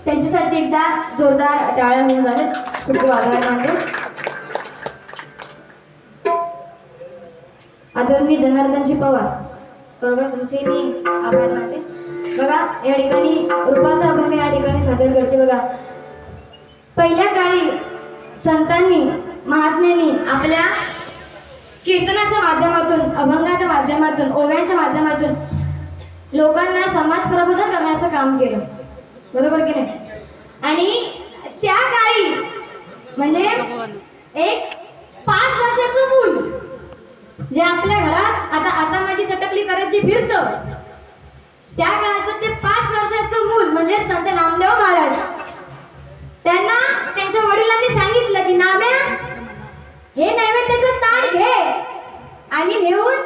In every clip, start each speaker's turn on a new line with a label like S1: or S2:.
S1: त्यांच्यासाठी एकदा जोरदार टाळ्या होऊन झाले पुढे वाजवायला म्हणजे आदरणीय जनार्दनजी पवार बरोबर तुमचे मी आभार मानते. बघा या ठिकाणी रूपाचा अभंग या ठिकाणी सादर करते. बघा पहिल्या काळी संतांनी महात्म्यांनी आपल्या कीर्तनाच्या माध्यमातून अभंगाच्या माध्यमातून ओव्यांच्या माध्यमातून लोकांना समाज प्रबोधन करण्याचं काम केलं बरोबर की नाही. आणि त्या काळी म्हणजे एक 5 वर्षाचं मूल जे आपल्या घरात आता माझी सटकली करायची फिरतं त्या काळाचं ते 5 वर्षाचं मूल म्हणजे संत नामदेव महाराज त्यांना त्यांच्या वडिलांनी सांगितलं की नाम्या हे नैवेद्याचं ताट घे आणि घेऊन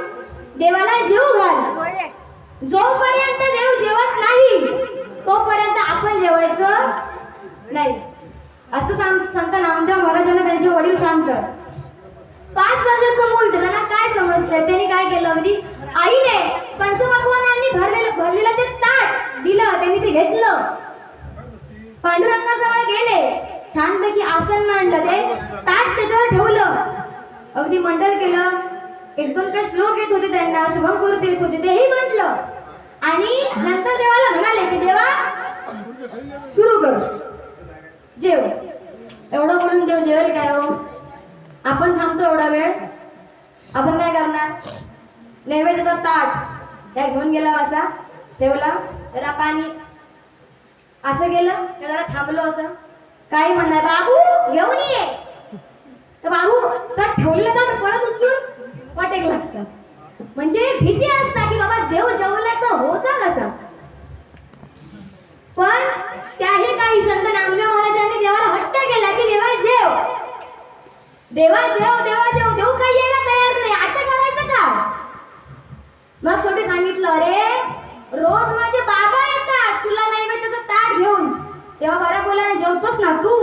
S1: देवाला जेवू घाल. जोपर्यंत देव जेवत नाही तोपर्यंत आपण जेवायचं नाही असं संत नामदेव महाराजांना त्यांचे वडील सांगतात. 5 वर्षाचं मूल त्यांना काय समजतंय त्यांनी काय केलं म्हणजे आईने पंचपक्वान्नांनी भरलेलं ते ताट दिलं त्यांनी ते घेतलं पांडुरंगाजवळ गेले छानपैकी आसन मांडलं ते ताट त्याच्यावर ठेवलं अगदी मंडळ केलं 1-2 काय श्लोक येत होते त्यांना शुभम करू येत होते तेही म्हटलं आणि नंतर देवाला म्हणाले की देवा सुरू कर जेव. एवढं बोलून देव जेवेल काय हो. आपण थांबतो एवढा वेळ आपण काय करणार नैवेद्याचा ताट त्या घेऊन गेला असा ठेवला जरा पाणी असं गेलं तर जरा थांबलो असं काही म्हणणार बाबू घेऊन ये तर बाबू तर ठेवलं तर परत उचलून वाटेक लागतं म्हणजे भीती असता की बाबा देव जेवला तर होता कसा. पण त्याही काही संत नामदेव महाराजांनी देवाला हट्ट केला की देवा जेव देवा जेव देवा जेव देव काही यायला तयार नाही आता करायचं का. मग शेवटी सांगितलं अरे रोज माझे बाबा येतात तुला नैवेद्याचं ताट घेऊन तेव्हा बऱ्या बोलायला जेवतोस ना तू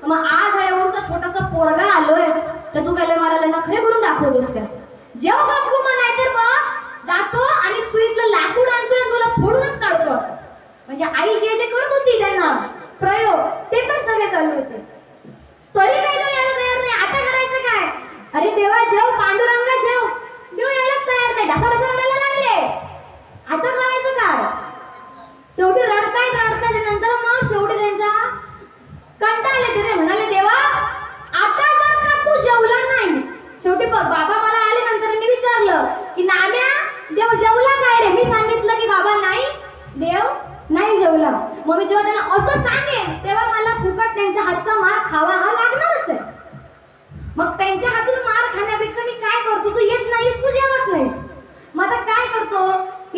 S1: मग आज हा एवढा छोटासा पोरगा आलोय तर तू काय मला नखरे करून दाखवतोस का. जेव गपगु मग नाहीतर मग जातो आणि सुईतलं लाकूड आणतो आणि तुला फोडूनच काढतो. म्हणजे आई जे जे करत होती त्यांना प्रयोग ते पण सगळे चालू होते तरी काय तो यायला तयार नाही. आता करायचं काय अरे देवा जेव पांडुरंगा जेव देव यायला तयार नाही ढसा रडायला लागले आता करायचं काय. शेवटी रडतायत नंतर मग शेवटी त्यांचा कंटाळा आले ते म्हणाले देवा आता जर का तू जेवला नाहीस शेवटी बाबा मला आले नंतर विचारलं की नाम्या देव जेवला काय रे. मी सांगितलं की बाबा नाही देव नाही जेवला. मग मी जेव्हा त्यांना असं सांगेन तेव्हा मला फुकट त्यांच्या हातचा मार खावा हा लागणारच आहे. मग त्यांच्या हातून मार खाण्यापेक्षा मी काय करतो तू येत नाहीस तू जेवत नाहीस मग आता काय करतो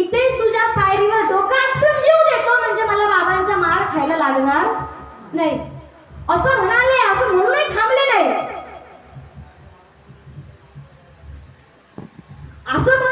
S1: इथेच तुझ्या पायरीवर डोकं आपटून जीव देतो म्हणजे मला बाबांचा मार खायला लागणार नाही असं म्हणाले. असं म्हणूनही थांबले नाही असं
S2: तो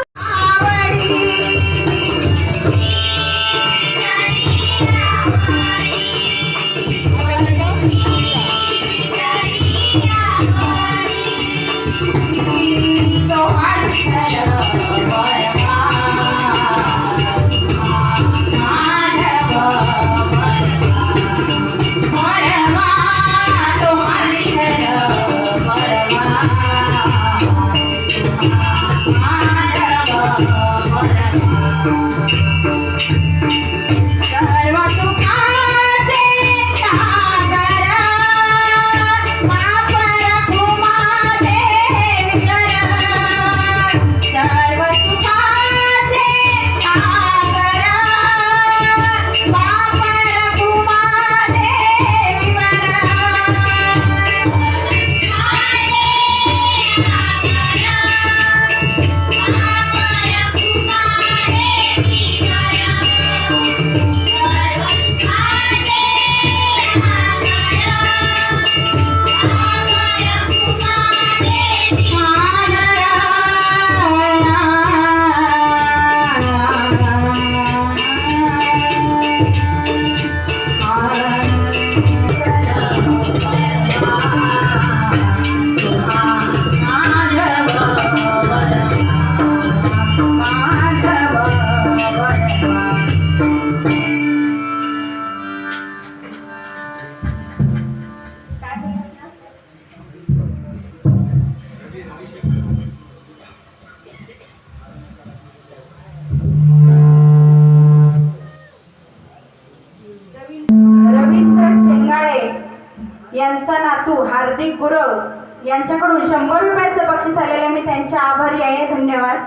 S2: यांचा नातू हार्दिक गुरव यांच्याकडून 100 रुपयाचं बक्षीस आलेलं मी त्यांच्या आभारी आहे. धन्यवाद.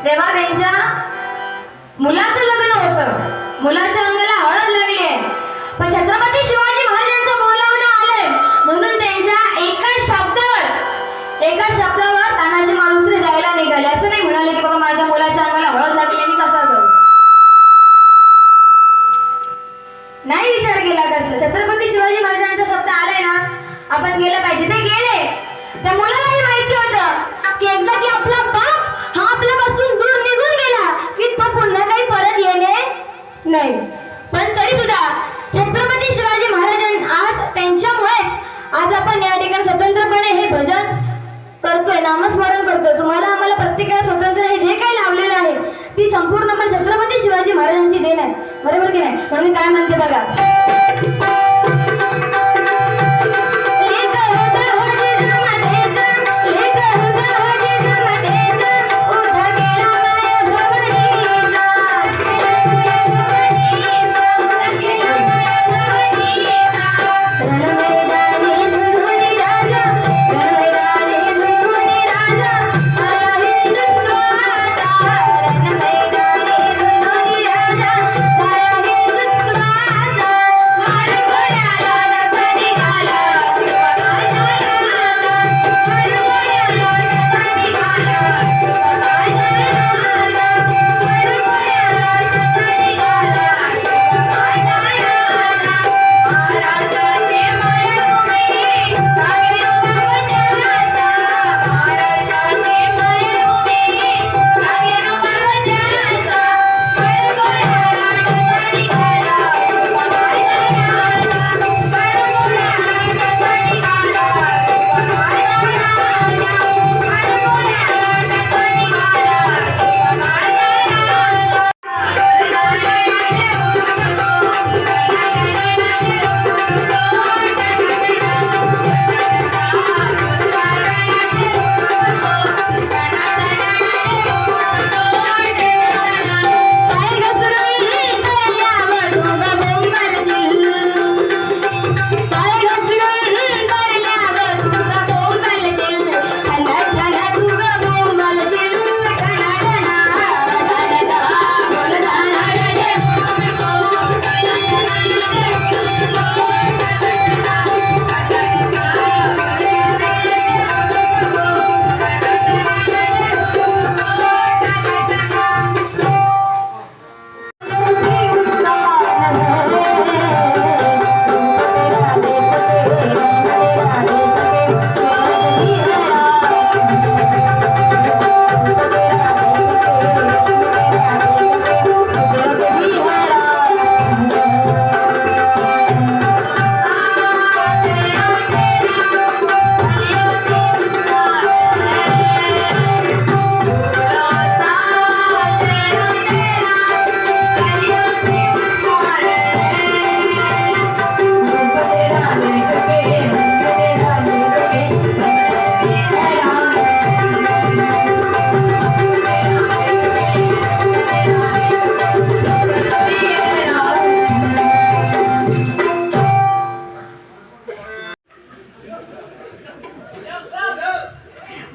S1: तेव्हा त्यांच्या मुलाचं लग्न होतं, मुलाच्या अंगाला हळद लागली आहे, पण छत्रपती शिवाजी महाराजांचं बोलावणं आलंय म्हणून त्यांच्या एका शब्दावर तानाजी मालुसरे जायला निघाले. असं नाही म्हणाले की बाबा माझ्या मुलाच्या अंगाला हळद लागली मी कसा जाऊ, नाही विचार केला कसला. छत्रपती शिवाजी महाराजांचा शब्द आलाय ना, आपण गेलं पाहिजे. ते गेले. त्या मुलालाही माहिती होतं की एकदा की आपला बाप हा आपल्यापासून दूर निघून गेला की तो पुन्हा काही परत येणे नाही. पण तरी सुद्धा छत्रपती शिवाजी महाराजांनी आज त्यांच्यामुळेच आज आपण या ठिकाणी स्वतंत्रपणे हे भजन करतोय, नामस्मरण करतोय. तुम्हाला आम्हाला प्रत्येकाला स्वतंत्र हे जे काही लावलेलं आहे ती संपूर्ण पण छत्रपती शिवाजी महाराजांची देण आहे, बरोबर की नाही. म्हणून मी काय म्हणते बघा,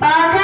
S1: पाखरे